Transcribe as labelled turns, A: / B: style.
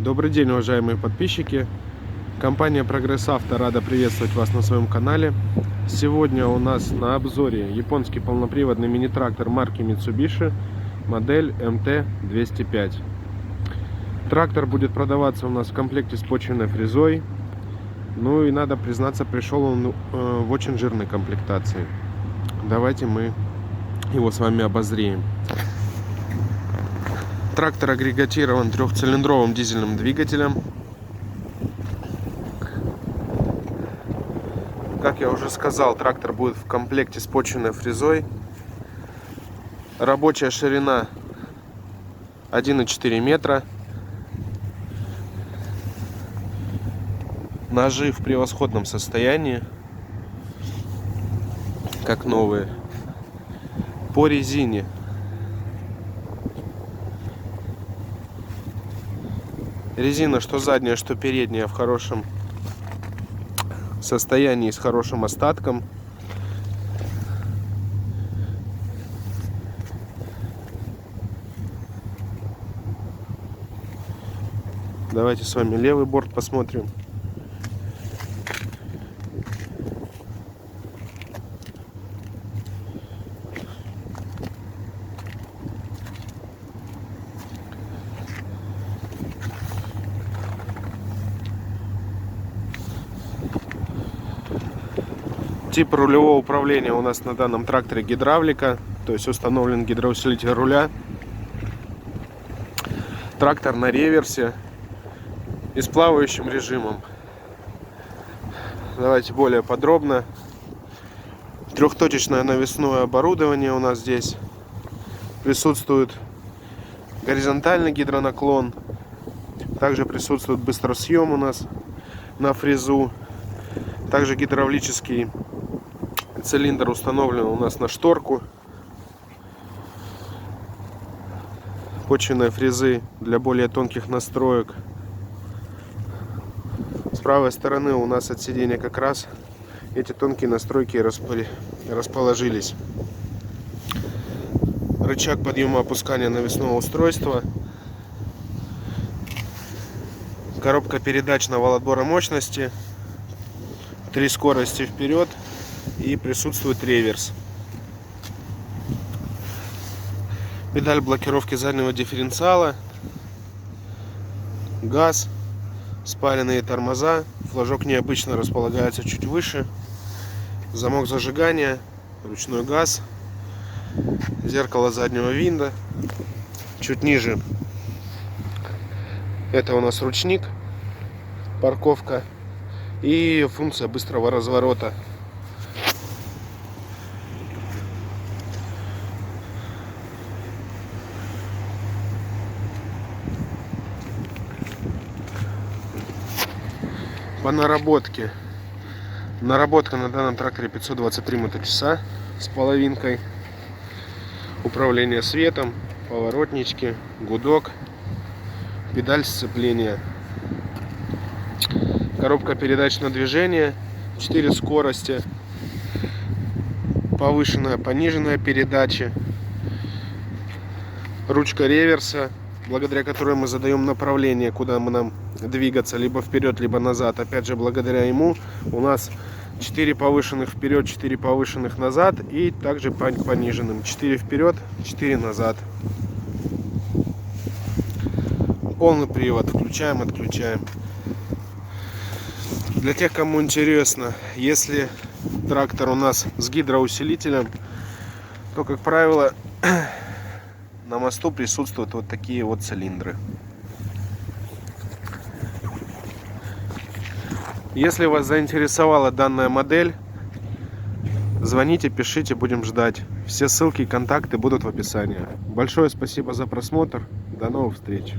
A: Добрый день, уважаемые подписчики. Компания Прогресс Авто рада приветствовать вас на своем канале. Сегодня у нас на обзоре японский полноприводный мини-трактор марки Mitsubishi, модель MT-205. Трактор будет продаваться у нас в комплекте с почвенной фрезой. Ну и надо признаться, пришел он в очень жирной комплектации. Давайте мы его с вами обозреем. Трактор агрегатирован трехцилиндровым дизельным двигателем. Как я уже сказал, трактор будет в комплекте с почвенной фрезой. Рабочая ширина 1,4 метра. Ножи в превосходном состоянии, как новые. По резине резина, что задняя, что передняя, в хорошем состоянии, с хорошим остатком. Давайте с вами левый борт посмотрим. Тип рулевого управления у нас на данном тракторе гидравлика, то есть установлен гидроусилитель руля. Трактор на реверсе и с плавающим режимом. Давайте более подробно. Трехточечное навесное оборудование у нас здесь. Присутствует горизонтальный гидронаклон. Также присутствует быстросъем у нас на фрезу. Также гидравлический цилиндр установлен у нас на шторку почвенной фрезы для более тонких настроек. С правой стороны у нас от сиденья как раз эти тонкие настройки расположились. Рычаг подъема опускания навесного устройства. Коробка передач на вал отбора мощности. 3 скорости вперед. И присутствует реверс. Педаль блокировки заднего дифференциала. Газ. Спаренные тормоза. Флажок необычно располагается чуть выше. Замок зажигания. Ручной газ. Зеркало заднего вида. Чуть ниже это у нас ручник. Парковка. И функция быстрого разворота. По наработке. Наработка на данном тракторе 523 моточаса с половинкой. Управление светом, поворотнички, гудок, педаль сцепления. Коробка передач на движение, 4 скорости, повышенная, пониженная передачи, ручка реверса, благодаря которой мы задаем направление, куда мы нам двигаться, либо вперед, либо назад. Опять же, благодаря ему у нас 4 повышенных вперед, 4 повышенных назад, и также по пониженным 4 вперед, 4 назад. Полный привод, включаем, отключаем. Для тех, кому интересно, если трактор у нас с гидроусилителем, то, как правило, на мосту присутствуют вот такие вот цилиндры. Если вас заинтересовала данная модель, звоните, пишите, будем ждать. Все ссылки и контакты будут в описании. Большое спасибо за просмотр. До новых встреч.